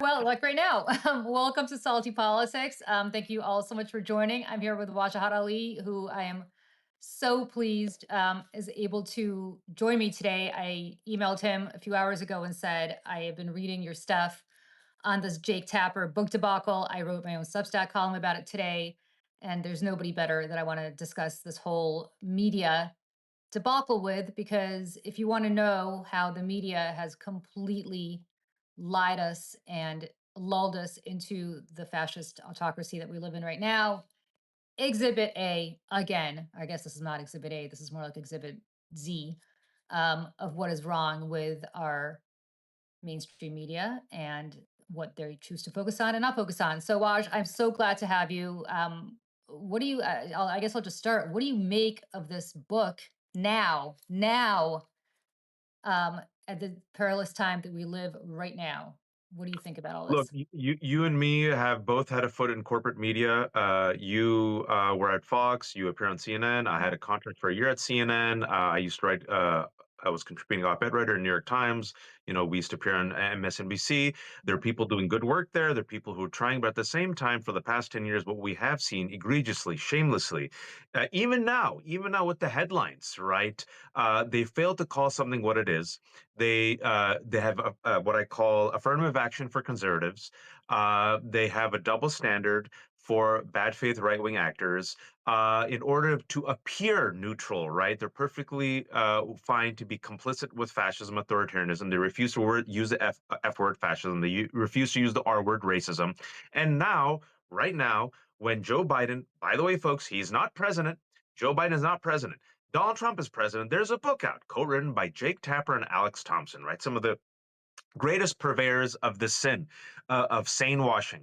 Well, like right now, welcome to Salty Politics. Thank you all so much for joining. I'm here with Wajahat Ali, who I am so pleased is able to join me today. I emailed him a few hours ago and said, I have been reading your stuff on this Jake Tapper book debacle. I wrote my own Substack column about it today. And there's nobody better that I want to discuss this whole media debacle with, because if you want to know how the media has completely lied us and lulled us into the fascist autocracy that we live in right now, Exhibit A, again, I guess this is not Exhibit A, this is more like Exhibit Z, of what is wrong with our mainstream media and what they choose to focus on and not focus on. So, Waj, I'm so glad to have you. What do you? I guess I'll just start. What do you make of this book now? At the perilous time that we live right now, what do you think about all Look, this? you and me have both had a foot in corporate media. You were at Fox. You appear on CNN. I had Yeah. a contract for a year at CNN. I used to write. I was contributing op-ed writer in New York Times. We used to appear on MSNBC. There are Yeah. people doing good work there. There are people who are trying, but at the same time, for the past 10 years, what we have seen egregiously, shamelessly, even now with the headlines, right? They fail to call something what it is. They have what I call affirmative action for conservatives. They have a double standard for bad faith right wing actors. In order to appear neutral, right? They're perfectly fine to be complicit with fascism, authoritarianism. They refuse to use the F word fascism. They refuse to use the R word racism. And now, right now, when Joe Biden, by the way, folks, he's not president. Joe Biden is not president. Donald Trump is president. There's a book out, co-written by Jake Tapper and Alex Thompson, right? Some of the greatest purveyors of the sin of sane washing,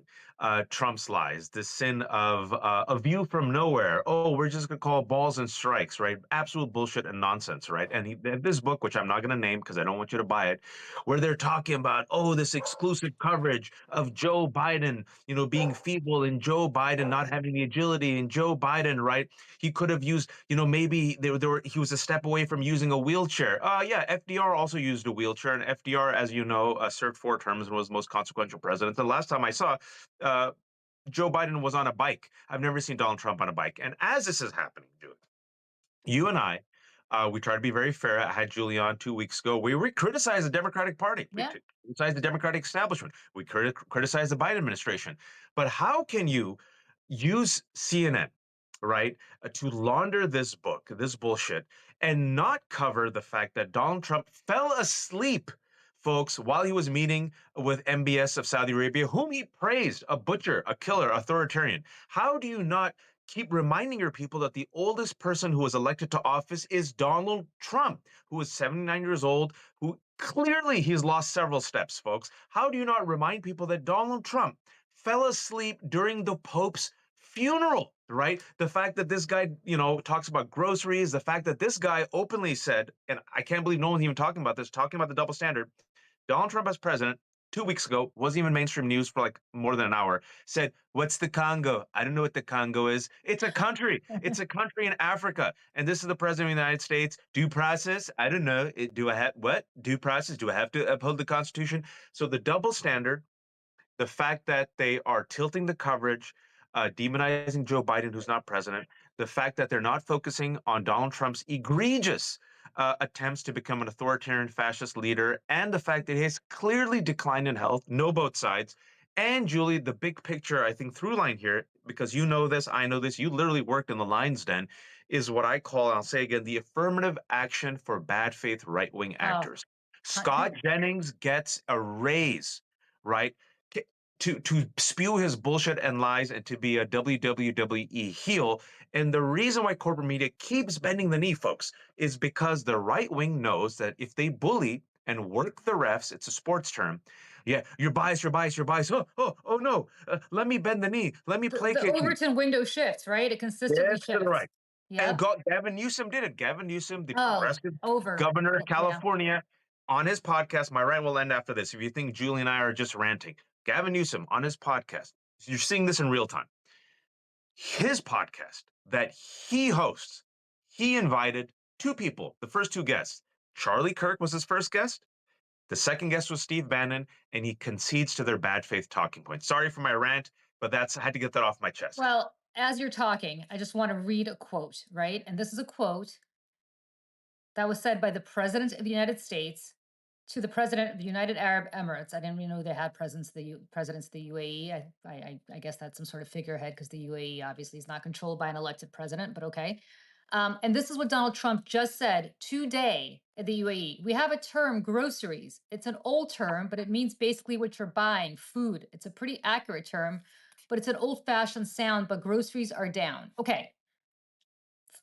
Trump's lies, the sin of a view from nowhere. Oh, we're just going to call balls and strikes, right? Absolute bullshit and nonsense, right? And they have this book, which I'm not going to name because I don't want you to buy it, where they're talking about, oh, this exclusive coverage of Joe Biden, being feeble and Joe Biden not having the agility and Joe Biden, right? He could have used, maybe he was a step away from using a wheelchair. Yeah, FDR also used a wheelchair, and FDR, as you know, served 4 terms and was the most consequential president. The last time I saw, uh, Joe Biden was on a bike. I've never seen Donald Trump on a bike. And as this is happening, Julie, you and I, we try to be very fair. I had Julie on 2 weeks ago. We criticized the Democratic Party. We Yeah. criticized the Democratic establishment. We criticized the Biden administration. But how can you use CNN, right, to launder this book, this bullshit, and not cover the fact that Donald Trump fell asleep, folks, while he was meeting with MBS of Saudi Arabia, whom he praised, a butcher, a killer, authoritarian? How do you not keep reminding your people that the oldest person who was elected to office is Donald Trump, who is 79 years old, who clearly he's lost several steps, folks? How do you not remind people that Donald Trump fell asleep during the Pope's funeral, right? The fact that this guy, talks about groceries, the fact that this guy openly said, and I can't believe no one's even talking about this, talking about the double standard. Donald Trump as president 2 weeks ago, wasn't even mainstream news for like more than an hour, said, "What's the Congo? I don't know what the Congo is. It's a country. It's a country in Africa. And this is the president of the United States. Due process? I don't know. Do I have what? Due process? Do I have to uphold the Constitution?" So the double standard, the fact that they are tilting the coverage, demonizing Joe Biden, who's not president, the fact that they're not focusing on Donald Trump's egregious attempts to become an authoritarian fascist leader, and the fact that he has clearly declined in health, know both sides. And Julie, the big picture, I think, through line here, because you know this, I know this, you literally worked in the lion's den, is what I call, and I'll say again, the affirmative action for bad faith right wing Oh, actors. Scott Jennings gets a raise, right? To spew his bullshit and lies and to be a WWE heel. And the reason why corporate media keeps bending the knee, folks, is because the right wing knows that if they bully and work the refs, it's a sports term. Yeah, you're biased, you're biased, you're biased. Oh no. Let me bend the knee. Let me the placate you. Overton window shifts, right? It consistently Yes, to the shifts. right. And Yep. Gavin Newsom did it. Gavin Newsom, the Oh, progressive over. governor of Yeah. California, on his podcast, my rant will end after this. If you think Julie and I are just ranting, Gavin Newsom on his podcast, you're seeing this in real time. His podcast that he hosts, he invited two people, the first two guests. Charlie Kirk was his first guest, The second guest was Steve Bannon, and he concedes to their bad faith talking points. Sorry for my rant, but I had to get that off my chest. Well, as you're talking, I just want to read a quote, right? And this is a quote that was said by the President of the United States to the President of the United Arab Emirates. I didn't even know they had presidents of the UAE. I guess that's some sort of figurehead because the UAE obviously is not controlled by an elected president, but okay. And this is what Donald Trump just said today at the UAE. We have a term, groceries. It's an old term, but it means basically what you're buying, food. It's a pretty accurate term, but it's an old fashioned sound, but groceries are down. Okay.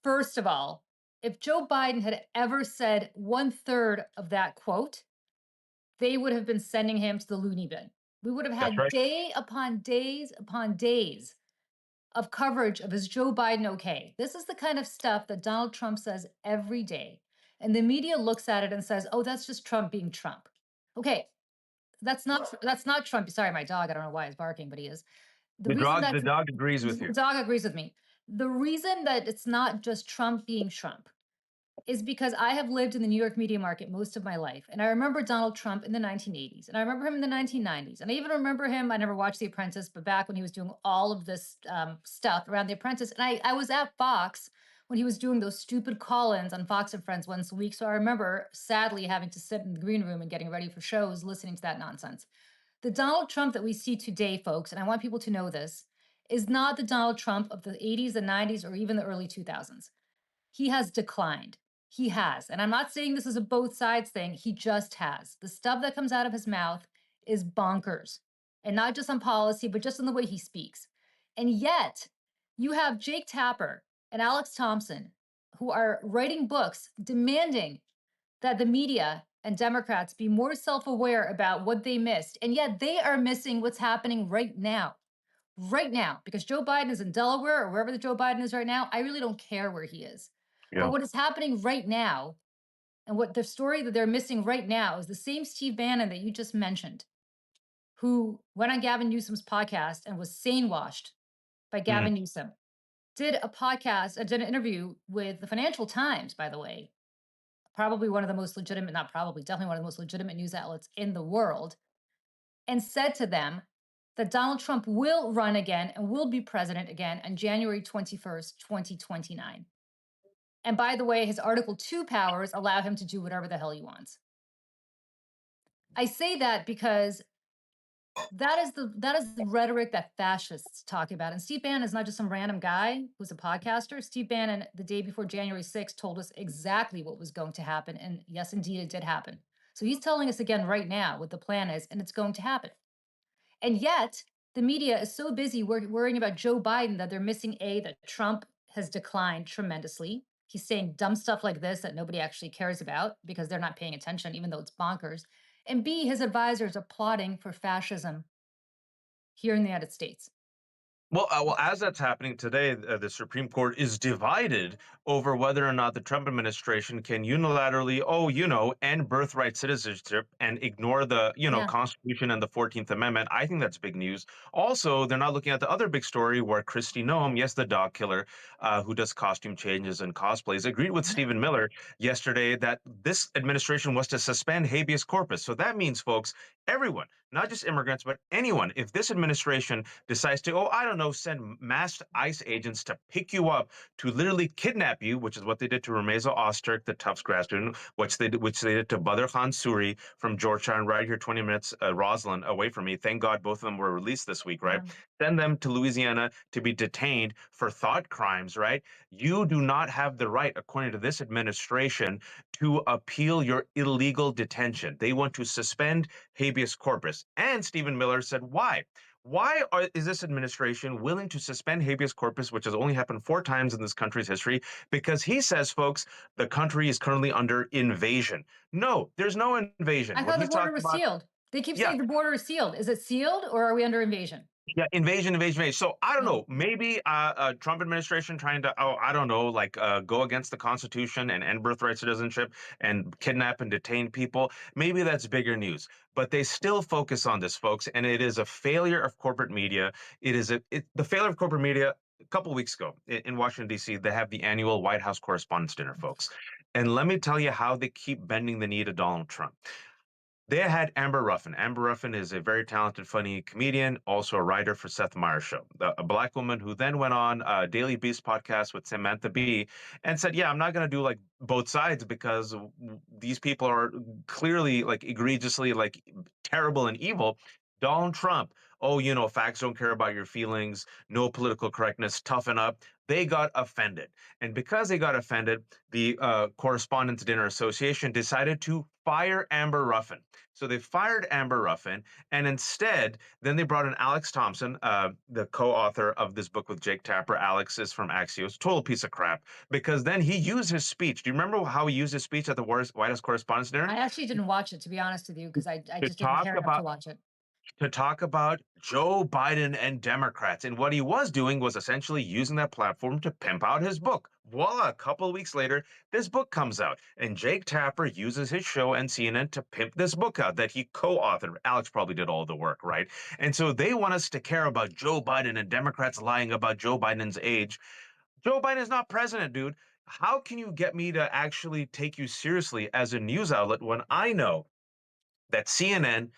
First of all, if Joe Biden had ever said one third of that quote, they would have been sending him to the loony bin. We would have That's had right. day upon days upon days of coverage of is Joe Biden okay? This is the kind of stuff that Donald Trump says every day. And the media looks at it and says, "Oh, that's just Trump being Trump." Okay, that's not Trump. Sorry, my dog, I don't know why he's barking, but he is. The The reason dog, that the dog agrees with the you. dog agrees with me. The reason that it's not just Trump being Trump is because I have lived in the New York media market most of my life. And I remember Donald Trump in the 1980s. And I remember him in the 1990s. And I even remember him, I never watched The Apprentice, but back when he was doing all of this stuff around The Apprentice. And I was at Fox when he was doing those stupid call ins on Fox and Friends once a week. So I remember sadly having to sit in the green room and getting ready for shows listening to that nonsense. The Donald Trump that we see today, folks, and I want people to know this, is not the Donald Trump of the 80s, the 90s, or even the early 2000s. He has declined. He has. And I'm not saying this is a both sides thing. He just has. The stuff that comes out of his mouth is bonkers. And not just on policy, but just in the way he speaks. And yet, you have Jake Tapper and Alex Thompson who are writing books demanding that the media and Democrats be more self aware about what they missed. And yet, they are missing what's happening right now, because Joe Biden is in Delaware or wherever the Joe Biden is right now. I really don't care where he is. But Yeah. what is happening right now, and what the story that they're missing right now, is the same Steve Bannon that you just mentioned, who went on Gavin Newsom's podcast and was sane washed by Mhm. Gavin Newsom, did a podcast, did an interview with the Financial Times, by the way, probably one of the most legitimate, not probably, definitely one of the most legitimate news outlets in the world, and said to them that Donald Trump will run again and will be president again on January 21st, 2029. And by the way, his Article 2 powers allow him to do whatever the hell he wants. I say that because that is the rhetoric that fascists talk about. And Steve Bannon is not just some random guy who's a podcaster. Steve Bannon, the day before January 6th, told us exactly what was going to happen. And yes, indeed, it did happen. So he's telling us again right now what the plan is, and it's going to happen. And yet, the media is so busy worrying about Joe Biden that they're missing A, that Trump has declined tremendously. He's saying dumb stuff like this that nobody actually cares about because they're not paying attention, even though it's bonkers. And B, his advisors are plotting for fascism here in the United States. Well, as that's happening today, the Supreme Court is divided over whether or not the Trump administration can unilaterally, end birthright citizenship and ignore the, Yeah. Constitution and the 14th Amendment. I think that's big news. Also, they're not looking at the other big story where Kristi Noem, yes, the dog killer, who does costume changes and cosplays, agreed with Stephen Miller yesterday that this administration was to suspend habeas corpus. So that means, folks, everyone, not just immigrants, but anyone, if this administration decides to, I don't know, send masked ICE agents to pick you up, to literally kidnap you, which is what they did to Rumeza Ozturk, the Tufts grad student, which they did to Badr Khan Suri from Georgetown, right here, 20 minutes, Roslyn, away from me. Thank God both of them were released this week, right? Yeah. Send them to Louisiana to be detained for thought crimes, right? You do not have the right, according to this administration, to appeal your illegal detention. They want to suspend habeas corpus. And Stephen Miller said, why? Is this administration willing to suspend habeas corpus, which has only happened 4 times in this country's history? Because he says, folks, the country is currently under invasion. No, there's no invasion. I What thought the he's border talking was about, sealed. They keep yeah, saying the border is sealed. Is it sealed or are we under invasion? yeah, invasion. So I don't Yeah. know. Maybe Trump administration trying to, I don't know, like go against the Constitution and end birthright citizenship and kidnap and detain people. Maybe that's bigger news. But they still focus on this, folks, and it is a failure of corporate media. The failure of corporate media. A couple of weeks ago in Washington D.C., they have the annual White House Correspondents' Dinner, folks, and let me tell you how they keep bending the knee to Donald Trump. They had Amber Ruffin. Amber Ruffin is a very talented, funny comedian, also a writer for Seth Meyers' show. A black woman who then went on a Daily Beast podcast with Samantha Bee and said, "Yeah, I'm not going to do like both sides because these people are clearly like egregiously like terrible and evil." Donald Trump, oh, facts don't care about your feelings, no political correctness, toughen up. They got offended. And because they got offended, the Correspondents' Dinner Association decided to fire Amber Ruffin. So they fired Amber Ruffin, and instead, then they brought in Alex Thompson, the co-author of this book with Jake Tapper. Alex is from Axios, total piece of crap. Because then he used his speech. Do you remember how he used his speech at the White House Correspondents' Dinner? I actually didn't watch it, to be honest with you, because I To just didn't talk care enough to about watch it. to talk about Joe Biden and Democrats. And what he was doing was essentially using that platform to pimp out his book. Voila, a couple of weeks later, this book comes out. And Jake Tapper uses his show and CNN to pimp this book out that he co authored. Alex probably did all the work, right? And so they want us to care about Joe Biden and Democrats lying about Joe Biden's age. Joe Biden is not president, dude. How can you get me to actually take you seriously as a news outlet when I know that CNN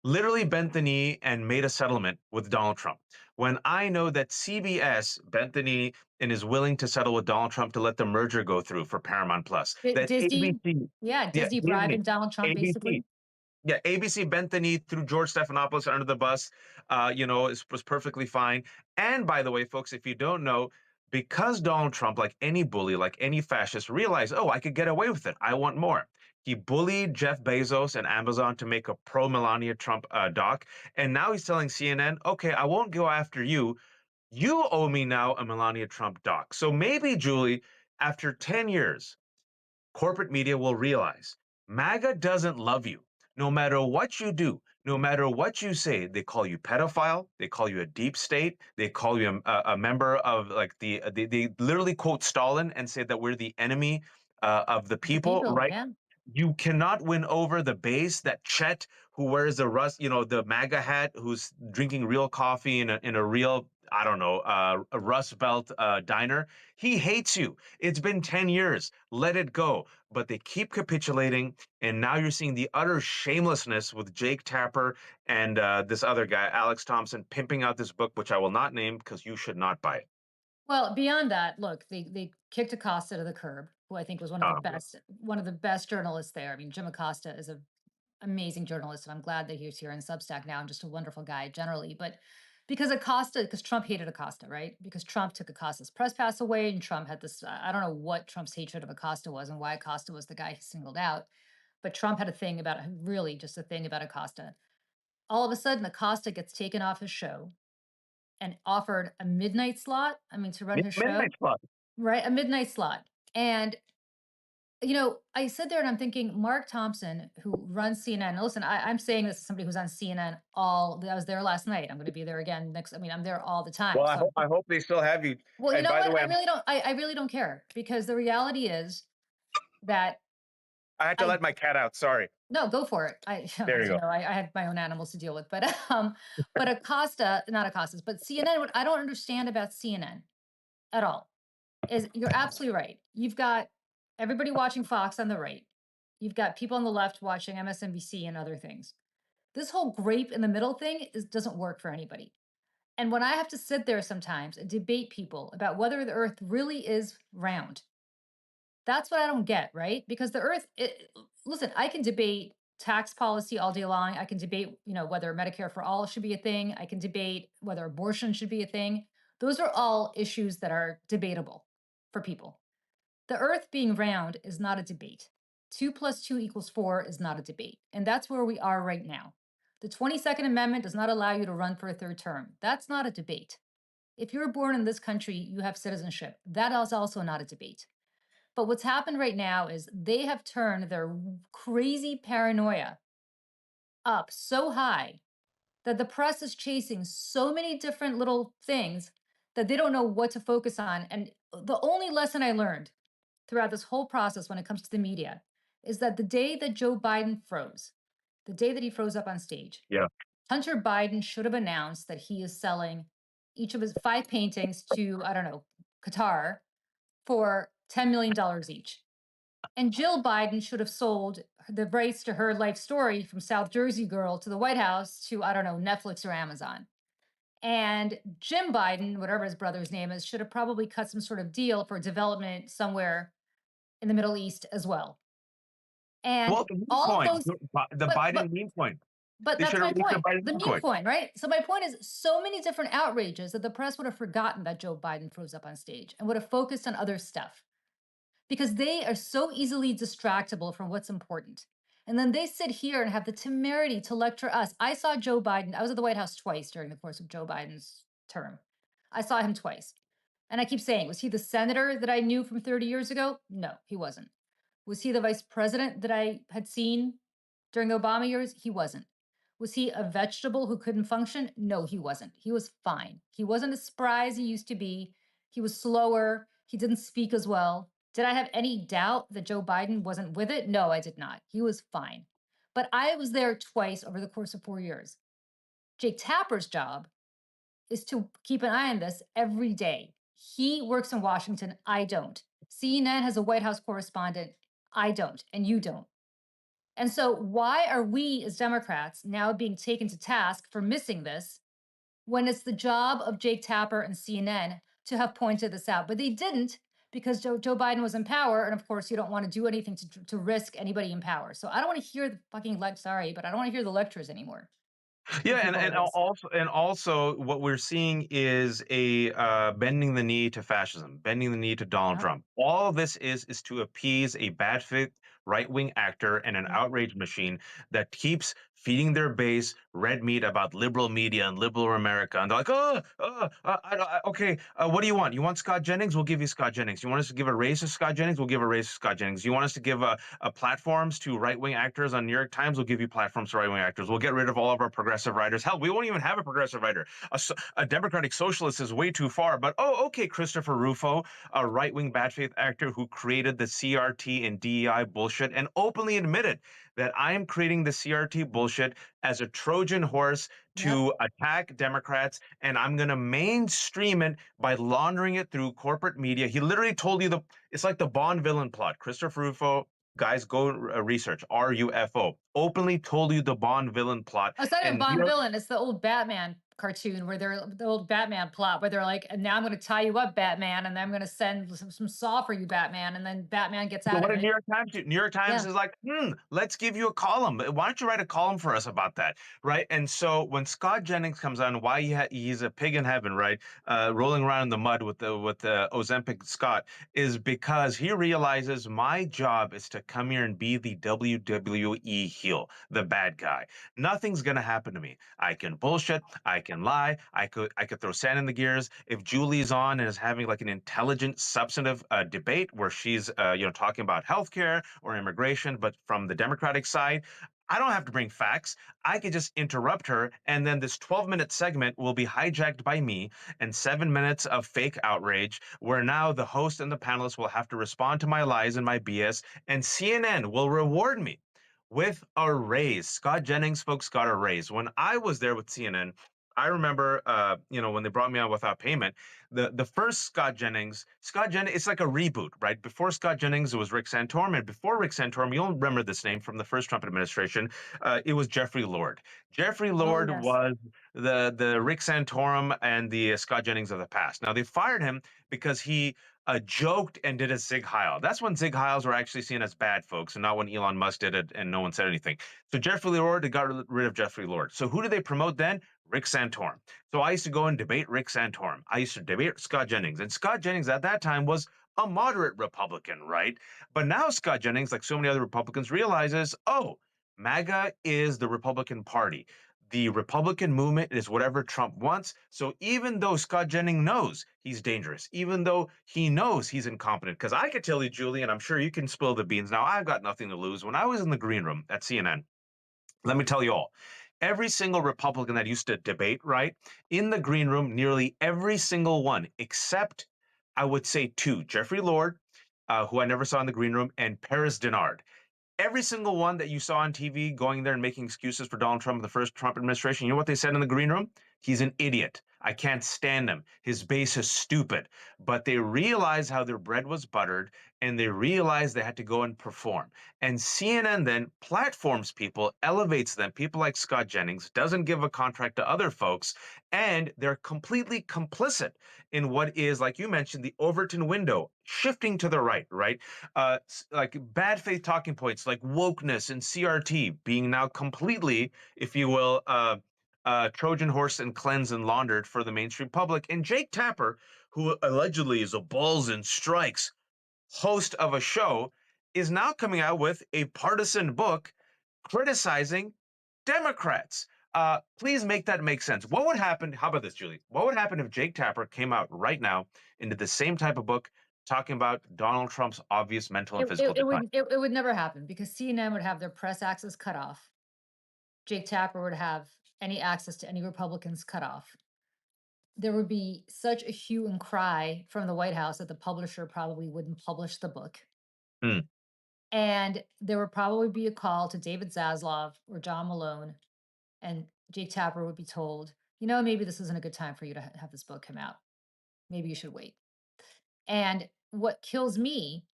literally bent the knee and made a settlement with Donald Trump? When I know that CBS bent the knee and is willing to settle with Donald Trump to let the merger go through for Paramount Plus, that Disney, ABC, yeah, yeah, Disney Disney, bribing Donald Trump, ABC, basically. yeah, ABC bent the knee, threw George Stephanopoulos under the bus. Was perfectly fine. And by the way, folks, if you don't know, because Donald Trump, like any bully, like any fascist, realized, oh, I could get away with it. I want more. He bullied Jeff Bezos and Amazon to make a pro Melania Trump doc, and now he's telling CNN, okay, I won't go after you. You owe me now a Melania Trump doc. So maybe, Julie, after 10 years, corporate media will realize MAGA doesn't love you. No matter what you do, no matter what you say, they call you pedophile. They call you a deep state. They call you a member of like they literally quote Stalin and say that we're the enemy of the The people, people, right? yeah. You cannot win over the base that Chet, who wears the MAGA hat, who's drinking real coffee in a real, I don't know, a Rust Belt diner. He hates you. It's been 10 years. Let it go. But they keep capitulating. And now you're seeing the utter shamelessness with Jake Tapper and this other guy, Alex Thompson, pimping out this book, which I will not name because you should not buy it. Well, beyond that, look, they kicked Acosta to the curb, who I think was Yeah. one of the best journalists there. I mean, Jim Acosta is an amazing journalist, and I'm glad that he's here in Substack now. I'm just a wonderful guy generally, but because Trump hated Acosta, right? Because Trump took Acosta's press pass away, and Trump had this. I don't know what Trump's hatred of Acosta was, and why Acosta was the guy he singled out, but Trump had a thing about, really just a thing about Acosta. All of a sudden, Acosta gets taken off his show and offered a midnight slot. I mean, to run his Midnight show, Club. right? A midnight slot. And, I sit there and I'm thinking, Mark Thompson, who runs CNN, listen, I'm saying this as somebody who's on CNN I was there last night. I'm going to be there again next. I mean, I'm there all the time. Well, So, I hope they still have you. well, you And know by the what? way, I really don't care, because the reality is that I had to I, let my cat out. Sorry. no, go for it. There As you you go. know, I had my own animals to deal with, but Acosta, not Acosta's, but CNN, what I don't understand about CNN at all is, you're absolutely right. You've got everybody watching Fox on the right. You've got people on the left watching MSNBC and other things. This whole grape in the middle thing doesn't work for anybody. And when I have to sit there sometimes and debate people about whether the earth really is round, that's what I don't get, right? Because listen, I can debate tax policy all day long. I can debate, whether Medicare for all should be a thing. I can debate whether abortion should be a thing. Those are all issues that are debatable for people. The earth being round is not a debate. 2 plus 2 equals 4 is not a debate. And that's where we are right now. The 22nd Amendment does not allow you to run for a third term. That's not a debate. If you're born in this country, you have citizenship. That is also not a debate. But what's happened right now is they have turned their crazy paranoia up so high that the press is chasing so many different little things that they don't know what to focus on. And the only lesson I learned throughout this whole process when it comes to the media is that the day that Joe Biden froze, the day that he froze up on stage, Yeah. Hunter Biden should have announced that he is selling each of his 5 paintings to, I don't know, Qatar for $10 million each. And Jill Biden should have sold the rights to her life story from South Jersey Girl to the White House to, I don't know, Netflix or Amazon. And Jim Biden, whatever his brother's name is, should have probably cut some sort of deal for development somewhere in the Middle East as well. And Well, the meme all of coin, those, the but Biden but meme coin. but They that's should have my released the point. Biden The meme meme coin. coin, right? So my point is so many different outrages that the press would have forgotten that Joe Biden froze up on stage and would have focused on other stuff because they are so easily distractible from what's important. And then they sit here and have the temerity to lecture us. I saw Joe Biden. I was at the White House twice during the course of Joe Biden's term. I saw him twice. And I keep saying, was he the senator that I knew from 30 years ago? No, he wasn't. Was he the vice president that I had seen during the Obama years? He wasn't. Was he a vegetable who couldn't function? No, he wasn't. He was fine. He wasn't as spry as he used to be. He was slower. He didn't speak as well. Did I have any doubt that Joe Biden wasn't with it? No, I did not. He was fine. But I was there twice over the course of 4 years. Jake Tapper's job is to keep an eye on this every day. He works in Washington. I don't. CNN has a White House correspondent. I don't. And you don't. And so, why are we as Democrats now being taken to task for missing this when it's the job of Jake Tapper and CNN to have pointed this out? But they didn't because Joe Biden was in power. And of course, you don't want to do anything to risk anybody in power. So, I don't want to hear the fucking sorry, but I don't want to hear the lectures anymore from Yeah, people like this. also what we're seeing is a bending the knee to fascism, bending the knee to Donald Yep. Trump. All this is to appease a bad fit right wing actor and an Yep. outrage machine that keeps feeding their base red meat about liberal media and liberal America. And they're like, okay, what do you want? You want Scott Jennings? We'll give you Scott Jennings. You want us to give a raise to Scott Jennings? We'll give a raise to Scott Jennings. You want us to give platforms to right wing actors on New York Times? We'll give you platforms to right wing actors. We'll get rid of all of our progressive writers. Hell, we won't even have a progressive writer. A Democratic socialist is way too far. But oh, okay, Christopher Rufo, a right wing bad faith actor who created the CRT and DEI bullshit and openly admitted that I am creating the CRT bullshit as a Trojan horse Yep. to attack Democrats, and I'm going to mainstream it by laundering it through corporate media. He literally told you it's like the Bond villain plot. Christopher Rufo, guys, go research RUFO. Openly told you the Bond villain plot, Oh, it's not even and Bond villain. It's the old Batman cartoon where they're the old Batman plot where they're like, and now I'm going to tie you up, Batman, and then I'm going to send some saw for you, Batman, and then Batman gets so out what of did New it. York Times do? New York Times Yeah. is like, let's give you a column. Why don't you write a column for us about that, right? And so when Scott Jennings comes on, why he's a pig in heaven, right? Rolling around in the mud with the Ozempic Scott is because he realizes my job is to come here and be the WWE heel, the bad guy. Nothing's gonna happen to me. I can bullshit, I can lie, I could throw sand in the gears. If Julie's on and is having like an intelligent, substantive debate where she's talking about healthcare or immigration, but from the Democratic side, I don't have to bring facts. I could just interrupt her, and then this 12-minute segment will be hijacked by me and 7 minutes of fake outrage, where now the host and the panelists will have to respond to my lies and my BS, and CNN will reward me with a raise. Scott Jennings folks got a raise. When I was there with CNN, I remember, when they brought me on without payment, the first Scott Jennings, it's like a reboot, right? Before Scott Jennings, it was Rick Santorum, and before Rick Santorum, you'll remember this name from the first Trump administration. It was Jeffrey Lord. Jeffrey Oh, Lord yes. was the Rick Santorum and the Scott Jennings of the past. Now they fired him because he joked and did a Zig Heil. That's when Zig Heils were actually seen as bad folks, and not when Elon Musk did it and no one said anything. So Jeffrey Lord, they got rid of Jeffrey Lord. So who did they promote then? Rick Santorum. So I used to go and debate Rick Santorum. I used to debate Scott Jennings. And Scott Jennings at that time was a moderate Republican, right? But now Scott Jennings, like so many other Republicans, realizes, oh, MAGA is the Republican Party. The Republican movement is whatever Trump wants. So even though Scott Jennings knows he's dangerous, even though he knows he's incompetent, because I could tell you, Julie, and I'm sure you can spill the beans now, I've got nothing to lose. When I was in the green room at CNN, let me tell you all, every single Republican that used to debate, right, in the green room, nearly every single one, except I would say two, Jeffrey Lord, who I never saw in the green room, and Paris Denard. Every single one that you saw on TV going there and making excuses for Donald Trump in the first Trump administration, you know what they said in the green room? He's an idiot. I can't stand him. His base is stupid. But they realized how their bread was buttered and they realized they had to go and perform. And CNN then platforms people, elevates them, people like Scott Jennings, doesn't give a contract to other folks, and they're completely complicit in what is, like you mentioned, the Overton window shifting to the right, right? Like bad faith talking points like wokeness and CRT being now completely, if you will, Trojan horse and cleansed and laundered for the mainstream public. And Jake Tapper, who allegedly is a balls and strikes host of a show, is now coming out with a partisan book criticizing Democrats. Please make that make sense. What would happen? How about this, Julie? What would happen if Jake Tapper came out right now and did the same type of book talking about Donald Trump's obvious mental and physical It decline? it would never happen because CNN would have their press access cut off. Jake Tapper would have any access to any Republicans cut off. There would be such a hue and cry from the White House that the publisher probably wouldn't publish the book. Mm, And there would probably be a call to David Zaslav or John Malone, and Jake Tapper would be told, you know, maybe this isn't a good time for you to have this book come out. Maybe you should wait. And what kills me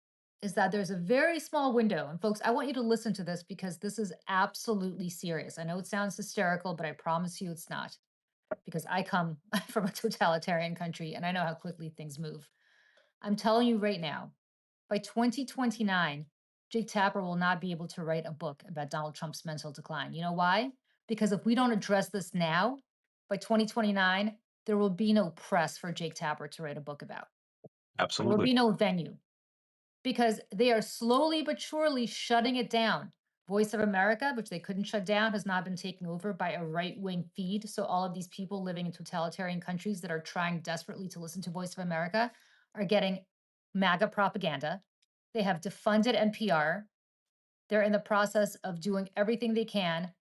is that there's a very small window. And folks, I want you to listen to this because this is absolutely serious. I know it sounds hysterical, but I promise you it's not because I come from a totalitarian country and I know how quickly things move. I'm telling you right now, by 2029, Jake Tapper will not be able to write a book about Donald Trump's mental decline. You know why? Because if we don't address this now, by 2029, there will be no press for Jake Tapper to write a book about. There will absolutely. be no venue because they are slowly but surely shutting it down. Voice of America, which they couldn't shut down, has now been taken over by a right wing feed. So all of these people living in totalitarian countries that are trying desperately to listen to Voice of America are getting MAGA propaganda. They have defunded NPR. They're in the process of doing everything they can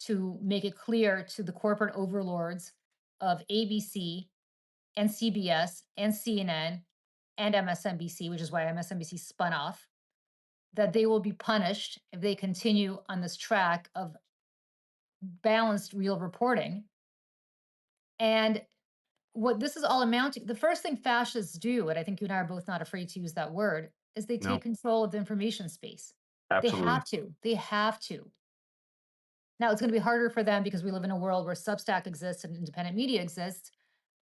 to make it clear to the corporate overlords of ABC and CBS and CNN and MSNBC, which is why MSNBC spun off, that they will be punished if they continue on this track of balanced real reporting. And what this is all amounting, the first thing fascists do, and I think you and I are both not afraid to use that word, is they take No, control of the information space. They absolutely. have to. They have to. Now it's going to be harder for them because we live in a world where Substack exists and independent media exists.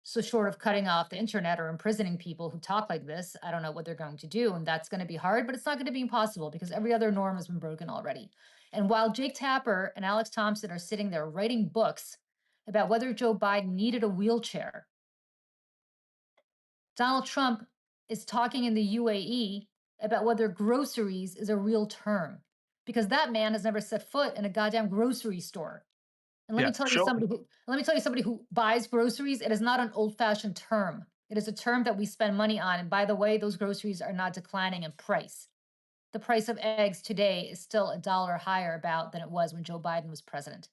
So short of cutting off the internet or imprisoning people who talk like this, I don't know what they're going to do. And that's going to be hard, but it's not going to be impossible because every other norm has been broken already. And while Jake Tapper and Alex Thompson are sitting there writing books about whether Joe Biden needed a wheelchair, Donald Trump is talking in the UAE about whether groceries is a real term because that man has never set foot in a goddamn grocery store. And Yeah. Show. let me tell you somebody who buys groceries, it is not an old-fashioned term. It is a term that we spend money on. And by the way, those groceries are not declining in price. The price of eggs today is still $1 higher about than it was when Joe Biden was president.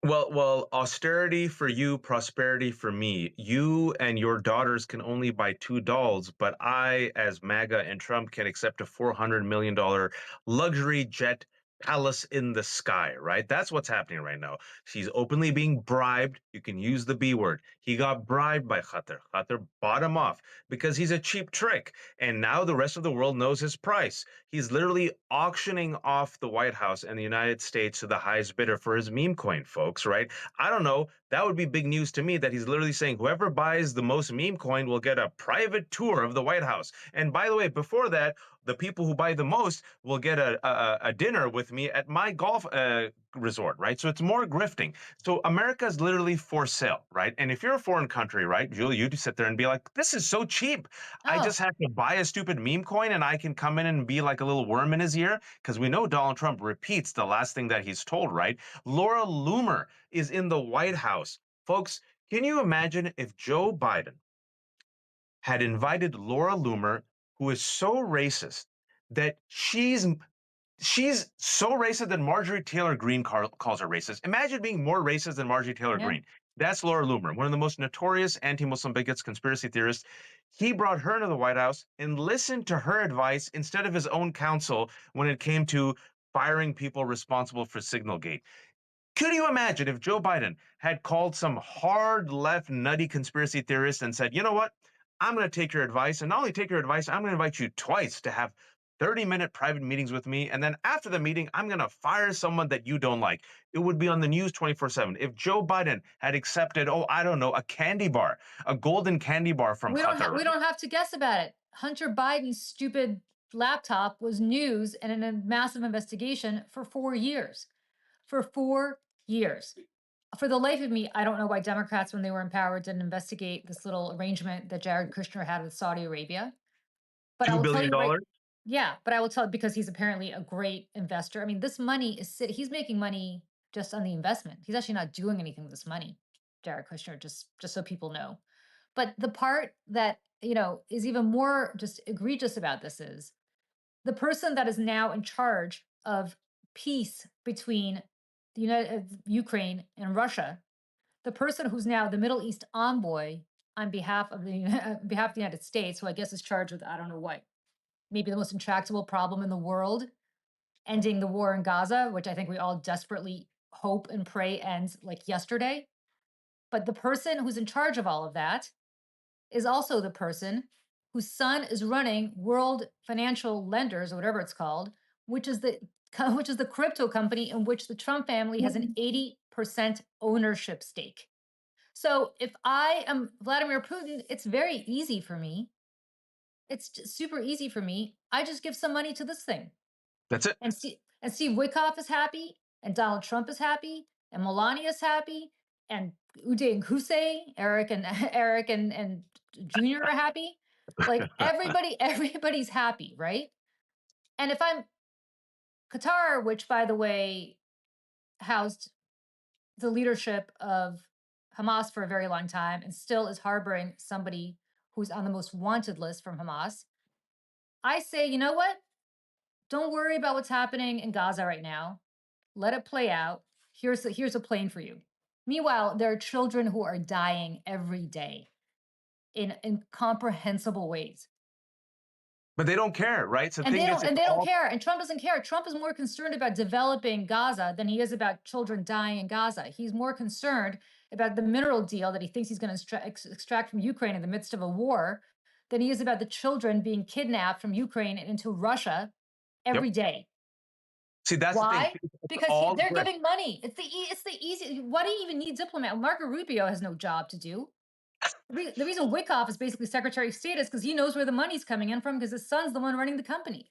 Well, austerity for you, prosperity for me. You and your daughters can only buy two dolls, but I, as MAGA and Trump, can accept a $400 million luxury jet palace in the sky, right? That's what's happening right now. She's openly being bribed. You can use the B word. He got bribed by Qatar. Qatar bought him off because he's a cheap trick. And now the rest of the world knows his price. He's literally auctioning off the White House and the United States to the highest bidder for his meme coin, folks, right? I don't know. That would be big news to me that he's literally saying whoever buys the most meme coin will get a private tour of the White House. And by the way, before that, the people who buy the most will get a dinner with me at my golf resort, right? So it's more grifting. So America is literally for sale, right? And if you're a foreign country, right, Julie, you'd sit there and be like, this is so cheap. I Oh, just have to buy a stupid meme coin and I can come in and be like a little worm in his ear. Because we know Donald Trump repeats the last thing that he's told, right? Laura Loomer is in the White House. Folks, can you imagine if Joe Biden had invited Laura Loomer, who is so racist that she's so racist that Marjorie Taylor Greene calls her racist. Imagine being more racist than Marjorie Taylor yeah. Greene. That's Laura Loomer, one of the most notorious anti-Muslim bigots, conspiracy theorists. He brought her into the White House and listened to her advice instead of his own counsel when it came to firing people responsible for Signalgate. Could you imagine if Joe Biden had called some hard left nutty conspiracy theorist and said, you know what? I'm going to take your advice. And not only take your advice, I'm going to invite you twice to have 30-minute private meetings with me. And then after the meeting, I'm going to fire someone that you don't like. It would be on the news 24/7. If Joe Biden had accepted, oh, I don't know, a candy bar, a golden candy bar from Qatar, We right? don't have to guess about it. Hunter Biden's stupid laptop was news and in a massive investigation for 4 years. For 4 years. For the life of me, I don't know why Democrats, when they were in power, didn't investigate this little arrangement that Jared Kushner had with Saudi Arabia. But I $2 will tell billion. you right, dollars. yeah, but I will tell, because he's apparently a great investor. I mean, this money is he's making money just on the investment. He's actually not doing anything with this money, Jared Kushner, just so people know. But the part that, is even more just egregious about this is the person that is now in charge of peace between Ukraine and Russia, the person who's now the Middle East envoy on behalf of the on behalf of the United States, who I guess is charged with I don't know what, maybe the most intractable problem in the world, ending the war in Gaza, which I think we all desperately hope and pray ends like yesterday. But the person who's in charge of all of that is also the person whose son is running World Financial Lenders, or whatever it's called, which is the which is the crypto company in which the Trump family has an 80% ownership stake. So if I am Vladimir Putin, it's very easy for me. It's super easy for me. I just give some money to this thing That's it. and Steve Wickoff is happy, and Donald Trump is happy, and Melania is happy, and Uday and Kusei, Eric and Eric and Junior are happy. Like everybody's happy, right? And if I'm Qatar, which by the way housed the leadership of Hamas for a very long time and still is harboring somebody who's on the most wanted list from Hamas, I say, you know what? Don't worry about what's happening in Gaza right now. Let it play out. Here's a plane for you. Meanwhile, there are children who are dying every day in incomprehensible ways. But they don't care, right? So the And thing is, it's they don't all. care. And Trump doesn't care. Trump is more concerned about developing Gaza than he is about children dying in Gaza. He's more concerned about the mineral deal that he thinks he's going to extract from Ukraine in the midst of a war than he is about the children being kidnapped from Ukraine and into Russia Yep. every day. See, that's the thing. Why? It's Because all they're grift. giving money. It's the easy. Why do you even need diplomat? Marco Rubio has no job to do. The reason Wickoff is basically Secretary of State is because he knows where the money's coming in from because his son's the one running the company.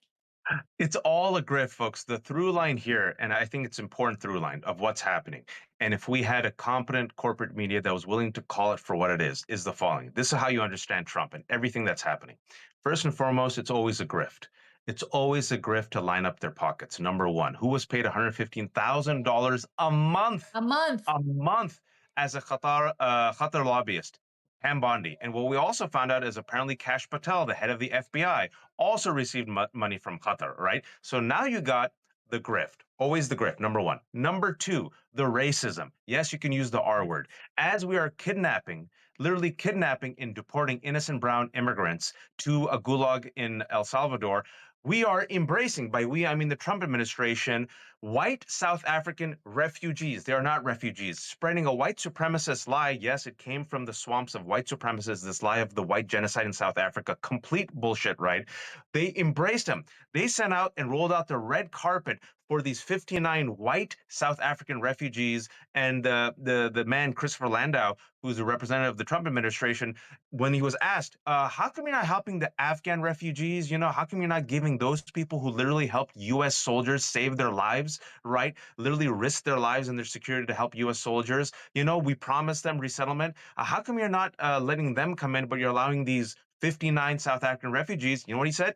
It's all a grift, folks. The through line here, and I think it's important through line of what's happening. And if we had a competent corporate media that was willing to call it for what it is the following. This is how you understand Trump and everything that's happening. First and foremost, it's always a grift. It's always a grift to line up their pockets. Number one, who was paid $115,000 A month. a month as a Qatar lobbyist, Pam Bondi. And what we also found out is apparently Kash Patel, the head of the FBI, also received money from Qatar, right? So now you got the grift, always the grift, number one. Number two, the racism. Yes, you can use the R word. As we are kidnapping, literally kidnapping and deporting innocent brown immigrants to a gulag in El Salvador, we are embracing, by we, I mean the Trump administration, white South African refugees. They are not refugees. Spreading a white supremacist lie. Yes, it came from the swamps of white supremacists, this lie of the white genocide in South Africa. Complete bullshit, right? They embraced him. They sent out and rolled out the red carpet for these 59 white South African refugees. And the man, Christopher Landau, who's a representative of the Trump administration, when he was asked, how come you're not helping the Afghan refugees? How come you're not giving those people who literally helped U.S. soldiers save their lives, right? Literally risk their lives and their security to help U.S. soldiers. We promised them resettlement. How come you're not letting them come in, but you're allowing these 59 South African refugees? You know what he said?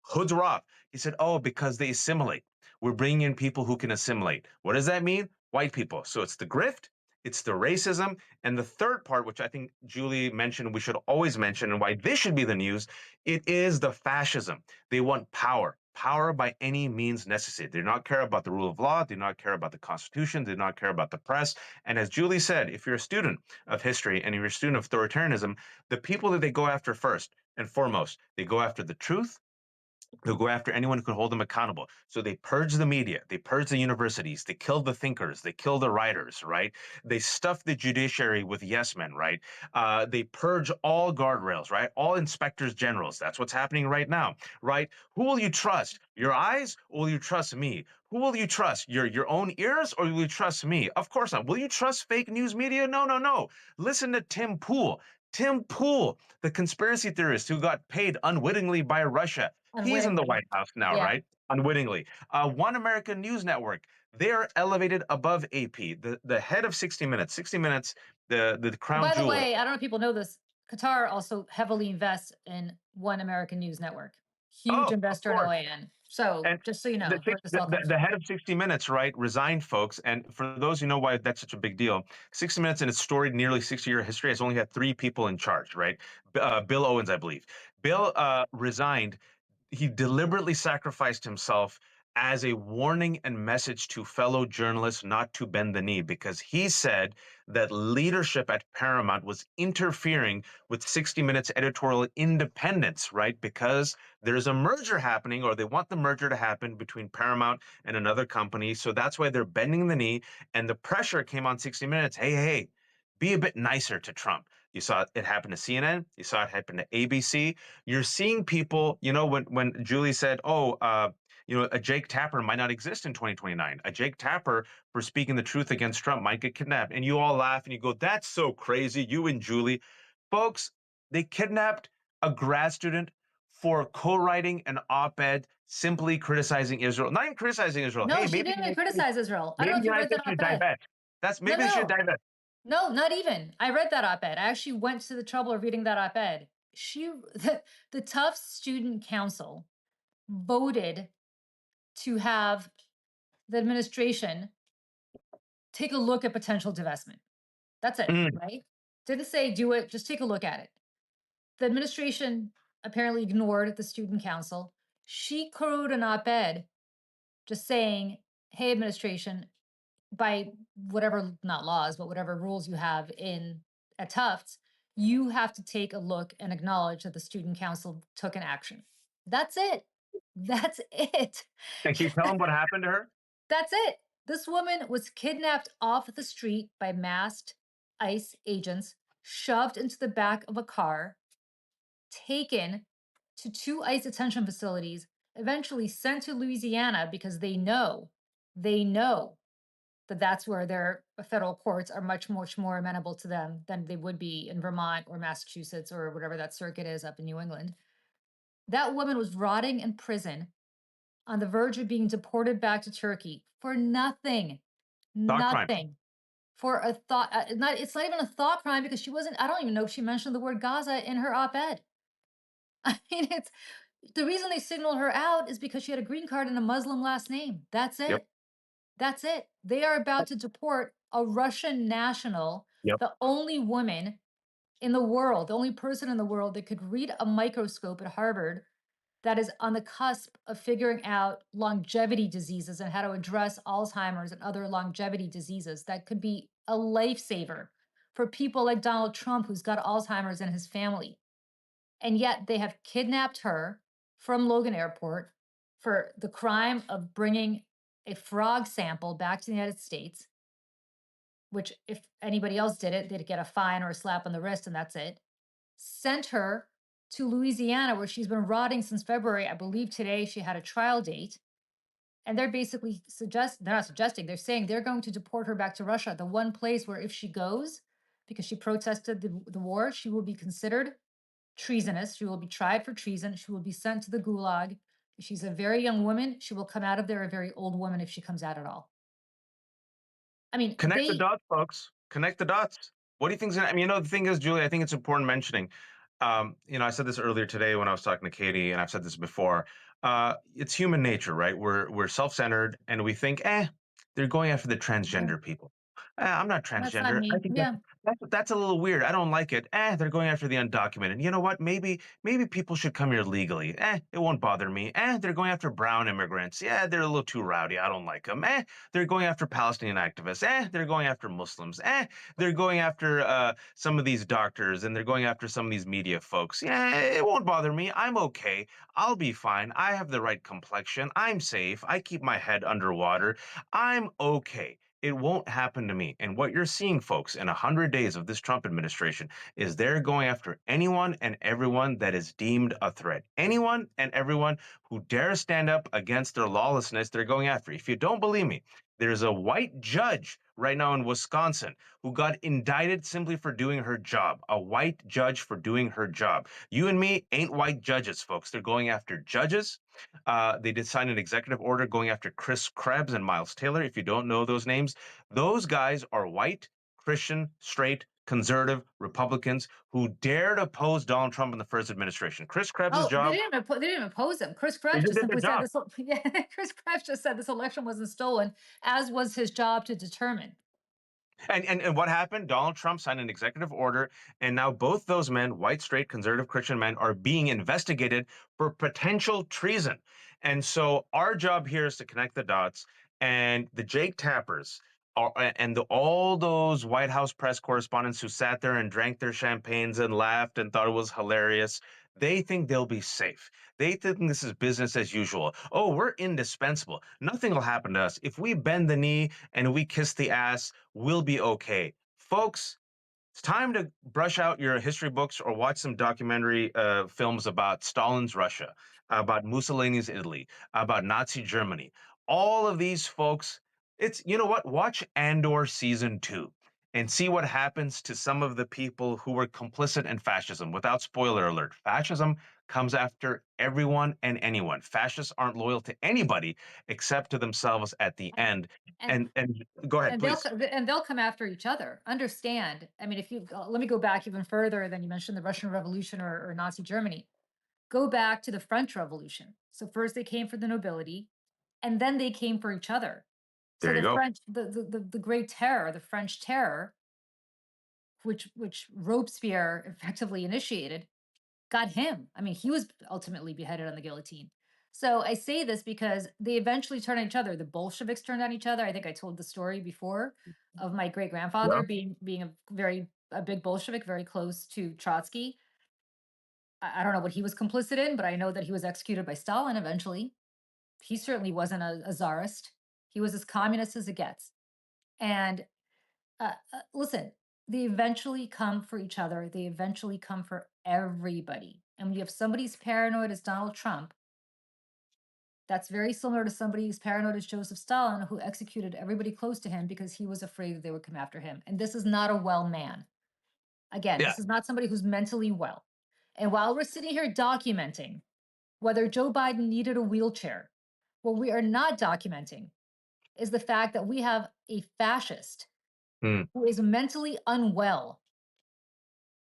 Hoods are off. He said, oh, because they assimilate. We're bringing in people who can assimilate. What does that mean? White people. So it's the grift, it's the racism. And the third part, which I think Julie mentioned, we should always mention, and why this should be the news, it is the fascism. They want power. Power by any means necessary. They do not care about the rule of law. They do not care about the Constitution. They do not care about the press. And as Julie said, if you're a student of history and you're a student of authoritarianism, the people that they go after first and foremost, they go after the truth, They'll go after anyone who can hold them accountable. So they purge the media, they purge the universities, they kill the thinkers, they kill the writers, right? They stuff the judiciary with yes men, right? They purge all guardrails, right? All inspectors generals. That's what's happening right now, right? Who will you trust? Your eyes, or will you trust me? Who will you trust? Your own ears, or will you trust me? Of course not. Will you trust fake news media? No, no, no. Listen to Tim Pool. Tim Pool, the conspiracy theorist who got paid unwittingly by Russia. He's in the Unwittingly. White House now, Yeah. right? Unwittingly. One American News Network, they are elevated above AP. The head of 60 Minutes, 60 Minutes, the crown By the jewel. way, I don't know if people know this. Qatar also heavily invests in One American News Network. Huge Oh, of investor in course. OAN. So And just so you the, know six- where this all comes the from. head of 60 Minutes, right, resigned, folks. And for those who know why that's such a big deal, 60 Minutes in its storied nearly 60-year history has only had three people in charge, right? Bill Owens, I believe. Bill resigned. He deliberately sacrificed himself as a warning and message to fellow journalists not to bend the knee because he said that leadership at Paramount was interfering with 60 Minutes editorial independence, right? Because there's a merger happening, or they want the merger to happen between Paramount and another company. So that's why they're bending the knee. And the pressure came on 60 Minutes. Hey, hey, be a bit nicer to Trump. You saw it happen to CNN. You saw it happen to ABC. You're seeing people, when Julie said, "Oh, a Jake Tapper might not exist in 2029. A Jake Tapper for speaking the truth against Trump might get kidnapped," and you all laugh and you go, "That's so crazy." You and Julie, folks, they kidnapped a grad student for co-writing an op-ed simply criticizing Israel, not even criticizing Israel. No, Hey, she maybe didn't even criticize Israel. I don't know maybe if the you United read that States should op-ed. divest. That's No, maybe they should no, divest. no, not even. I read that op-ed. I actually went to the trouble of reading that op-ed. The Tufts Student Council voted to have the administration take a look at potential divestment. That's it, Mm, right? Didn't say do it, just take a look at it. The administration apparently ignored the student council. She wrote an op-ed just saying, hey, administration, by whatever, not laws, but whatever rules you have in at Tufts, you have to take a look and acknowledge that the student council took an action. That's it. That's it. and can you tell them what happened to her? That's it. This woman was kidnapped off the street by masked ICE agents, shoved into the back of a car, taken to two ICE detention facilities, eventually sent to Louisiana because they know that that's where their federal courts are much more amenable to them than they would be in Vermont or Massachusetts or whatever that circuit is up in New England. That woman was rotting in prison on the verge of being deported back to Turkey for nothing. Thought crime. Nothing. For a thought, not it's not even a thought crime because she wasn't. I don't even know if she mentioned the word Gaza in her op-ed. I mean, it's the reason they signaled her out is because she had a green card and a Muslim last name. That's Yep. it. That's it. They are about to deport a Russian national, Yep. the only woman in the world, the only person in the world that could read a microscope at Harvard that is on the cusp of figuring out longevity diseases and how to address Alzheimer's and other longevity diseases that could be a lifesaver for people like Donald Trump, who's got Alzheimer's in his family. And yet they have kidnapped her from Logan Airport for the crime of bringing a frog sample back to the United States, which, if anybody else did it, they'd get a fine or a slap on the wrist, and that's it. Sent her to Louisiana, where she's been rotting since February. I believe today she had a trial date. And they're basically they're not suggesting, they're saying they're going to deport her back to Russia, the one place where if she goes, because she protested the war, she will be considered treasonous. She will be tried for treason. She will be sent to the gulag. If she's a very young woman, she will come out of there a very old woman if she comes out at all. I mean, Connect the dots, folks. Connect the dots. What do you think's gonna, I mean, the thing is, Julie, I think it's important mentioning. I said this earlier today when I was talking to Katie, and I've said this before. It's human nature, right? We're self-centered and we think, they're going after the Mhm. transgender people. I'm not That's not transgender. I me. think Yeah. that's a little weird. I don't like it. They're going after the undocumented. You know what? Maybe people should come here legally. It won't bother me. They're going after brown immigrants. Yeah, they're a little too rowdy. I don't like them. They're going after Palestinian activists. They're going after Muslims. They're going after some of these doctors, and they're going after some of these media folks. Yeah, it won't bother me. I'm okay. I'll be fine. I have the right complexion. I'm safe. I keep my head underwater. I'm okay. It won't happen to me. And what you're seeing, folks, in 100 days of this Trump administration is they're going after anyone and everyone that is deemed a threat. Anyone and everyone who dares stand up against their lawlessness, they're going after. If you don't believe me, there's a white judge right now in Wisconsin who got indicted simply for doing her job. A white judge for doing her job. You and me ain't white judges, folks. They're going after judges. They did sign an executive order going after Chris Krebs and Miles Taylor. If you don't know those names, those guys are white, Christian, straight, conservative Republicans who dared oppose Donald Trump in the first administration. Chris Krebs' Oh, job, they didn't even oppose him. Chris they Krebs just just did their simply said job. this. Yeah, Chris Krebs just said this election wasn't stolen, as was his job to determine. And what happened? Donald Trump signed an executive order, and now both those men, white, straight, conservative Christian men, are being investigated for potential treason. And so our job here is to connect the dots. And the Jake Tappers and all those White House press correspondents who sat there and drank their champagnes and laughed and thought it was hilarious, they think they'll be safe. They think this is business as usual. Oh, we're indispensable. Nothing will happen to us. If we bend the knee and we kiss the ass, we'll be okay. Folks, it's time to brush out your history books or watch some documentary films about Stalin's Russia, about Mussolini's Italy, about Nazi Germany. All of these folks, you know what? Watch Andor season 2 and see what happens to some of the people who were complicit in fascism. Without spoiler alert, fascism comes after everyone and anyone. Fascists aren't loyal to anybody except to themselves at the And end. and And go ahead, and they'll please. and they'll come after each other. Understand? I mean, if you let me go back even further than you mentioned the Russian Revolution or Nazi Germany. Go back to the French Revolution. So first they came for the nobility, and then they came for each other. So There you the go. French, the Great Terror, the French Terror, which Robespierre effectively initiated, got him. I mean, he was ultimately beheaded on the guillotine. So I say this because they eventually turned on each other. The Bolsheviks turned on each other. I think I told the story before of my great grandfather Yeah. being a big Bolshevik, very close to Trotsky. I don't know what he was complicit in, but I know that he was executed by Stalin eventually. He certainly wasn't a czarist. He was as communist as it gets. And listen, they eventually come for each other. They eventually come for everybody. And when you have somebody as paranoid as Donald Trump, that's very similar to somebody as paranoid as Joseph Stalin, who executed everybody close to him because he was afraid that they would come after him. And this is not a well man. Again, Yeah. this is not somebody who's mentally well. And while we're sitting here documenting whether Joe Biden needed a wheelchair, what we are not documenting is the fact that we have a fascist Mm. who is mentally unwell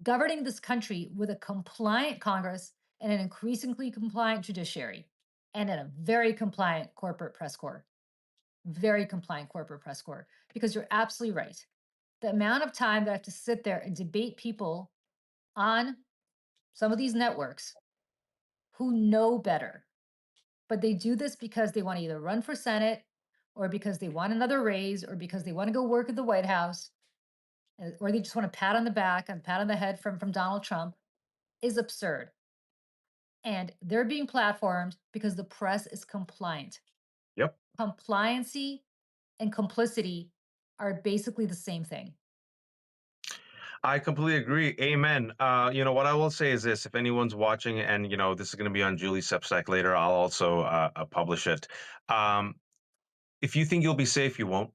governing this country with a compliant Congress and an increasingly compliant judiciary and a very compliant corporate press corps. Very compliant corporate press corps. Because you're absolutely right. The amount of time that I have to sit there and debate people on some of these networks who know better, but they do this because they want to either run for Senate or because they want another raise or because they want to go work at the White House or they just want a pat on the back and pat on the head from Donald Trump is absurd. And they're being platformed because the press is compliant. Yep. Compliancy and complicity are basically the same thing. I completely agree. Amen. What I will say is this: if anyone's watching, and this is going to be on Julie's Substack later, I'll also publish it. Um, if you think you'll be safe, you won't.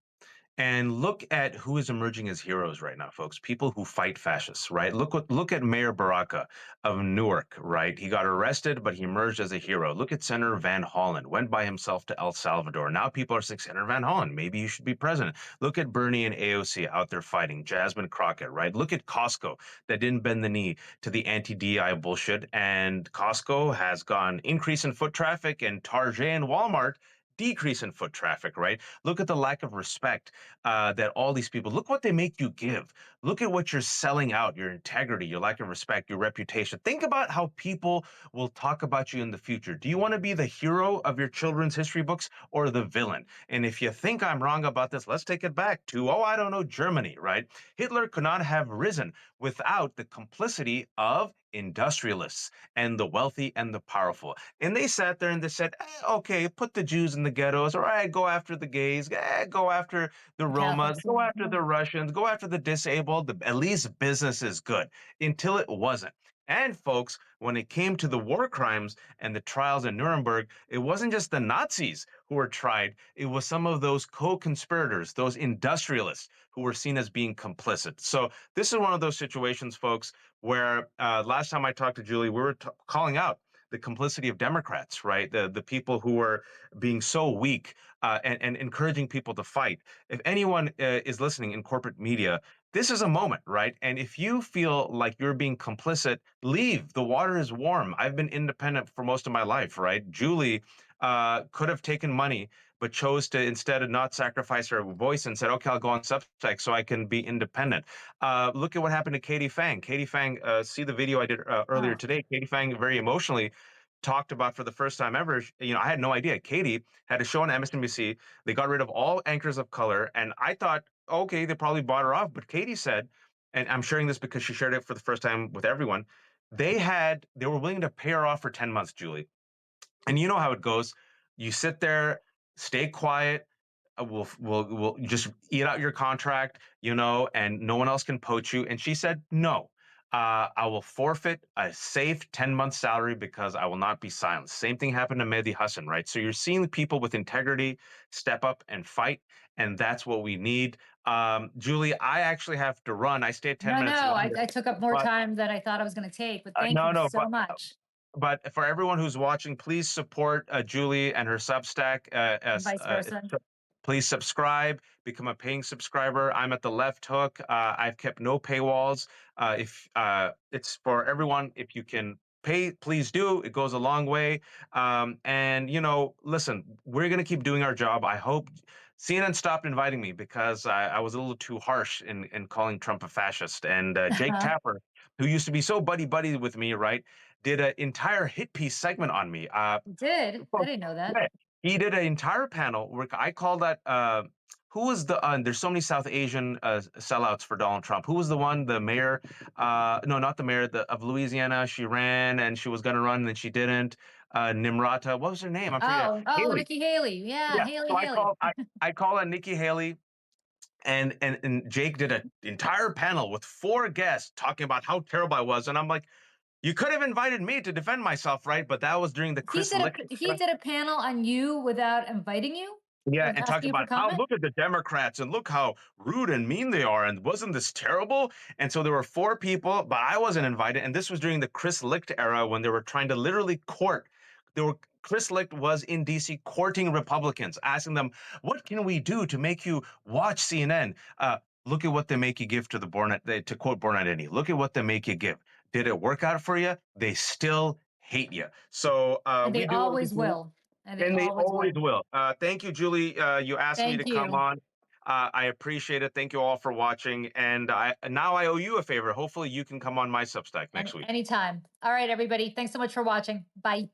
And look at who is emerging as heroes right now, folks. People who fight fascists, right? Look at Mayor Baraka of Newark, right? He got arrested, but he emerged as a hero. Look at Senator Van Hollen, went by himself to El Salvador. Now people are saying, Senator Van Hollen, maybe you should be president. Look at Bernie and AOC out there fighting. Jasmine Crockett, right? Look at Costco that didn't bend the knee to the anti-DI bullshit, and Costco has gone increase in foot traffic, and Target and Walmart decrease in foot traffic, right? Look at the lack of respect that all these people, look what they make you give. Look at what you're selling out, your integrity, your lack of respect, your reputation. Think about how people will talk about you in the future. Do you want to be the hero of your children's history books or the villain? And if you think I'm wrong about this, let's take it back to, oh, I don't know, Germany, right? Hitler could not have risen without the complicity of industrialists and the wealthy and the powerful. And they sat there and they said, okay, put the Jews in the ghettos. All right, go after the gays. Go after the The Roma. Catholics. Go after Yeah. the Russians. Go after the disabled. At least business is good until it wasn't. And folks, when it came to the war crimes and the trials in Nuremberg, it wasn't just the Nazis who were tried. It was some of those co-conspirators, those industrialists who were seen as being complicit. So this is one of those situations, folks, where last time I talked to Julie, we were calling out the complicity of Democrats, right? The people who were being so weak and encouraging people to fight. If anyone is listening in corporate media, this is a moment, right? And if you feel like you're being complicit, leave. The water is warm. I've been independent for most of my life, right? Julie could have taken money, but chose to instead of not sacrifice her voice and said, okay, I'll go on Substack so I can be independent. Look at what happened to Katie Fang. Katie Fang, see the video I did earlier Oh, today. Katie Fang very emotionally talked about for the first time ever. You know, I had no idea. Katie had a show on MSNBC. They got rid of all anchors of color, and I thought, okay, they probably bought her off. But Katie said, and I'm sharing this because she shared it for the first time with everyone. They were willing to pay her off for 10 months, Julie. And you know how it goes. You sit there, stay quiet. We'll just eat out your contract, you know, and no one else can poach you. And she said, no, I will forfeit a safe 10-month salary because I will not be silenced. Same thing happened to Mehdi Hassan, right? So you're seeing people with integrity step up and fight, and that's what we need. Julie, I actually have to run. I stayed 10 no, no. minutes longer, I took up more but time than I thought I was going to take, but thank no, you no, so much. but for everyone who's watching, please support Julie and her Substack. And vice versa. Please subscribe, become a paying subscriber. I'm at the left hook. I've kept no paywalls. If It's for everyone, if you can pay, please do. It goes a long way. And you know, listen, we're gonna keep doing our job. I hope CNN stopped inviting me because I was a little too harsh in calling Trump a fascist. And Jake Tapper, who used to be so buddy buddy with me, right, did an entire hit piece segment on me. You did. I Folks, didn't know that. yeah, he did an entire panel where I call that. Who was the? There's so many South Asian sellouts for Donald Trump. Who was the one? The mayor? No, not the mayor. Of Louisiana. She ran and she was going to run and then she didn't. Nimrata. What was her name? I forget. Oh, oh, Haley. Nikki Haley. Yeah, Yeah. Haley, So Haley. I call that Nikki Haley. And Jake did an entire panel with 4 guests talking about how terrible I was, and I'm like, you could have invited me to defend myself, right? But that was during the Chris Licht. He did a panel on you without inviting you, Yeah, like and talking asking you for about how comment. look at the Democrats and look how rude and mean they are, and wasn't this terrible? And so there were 4 people, but I wasn't invited. And this was during the Chris Licht era when they were trying to literally court. There were Chris Licht was in DC courting Republicans, asking them, "What can we do to make you watch CNN? Look at what they make you give to the born to quote Born Identity. Look at what they make you give. Did it work out for you? They still hate you. So And they we do what we always do. will. And they And they always always will. will. Thank you, Julie. You asked me to Thank come you. on. I appreciate it. Thank you all for watching. And now I owe you a favor. Hopefully, you can come on my Substack next And week. anytime. All right, everybody. Thanks so much for watching. Bye.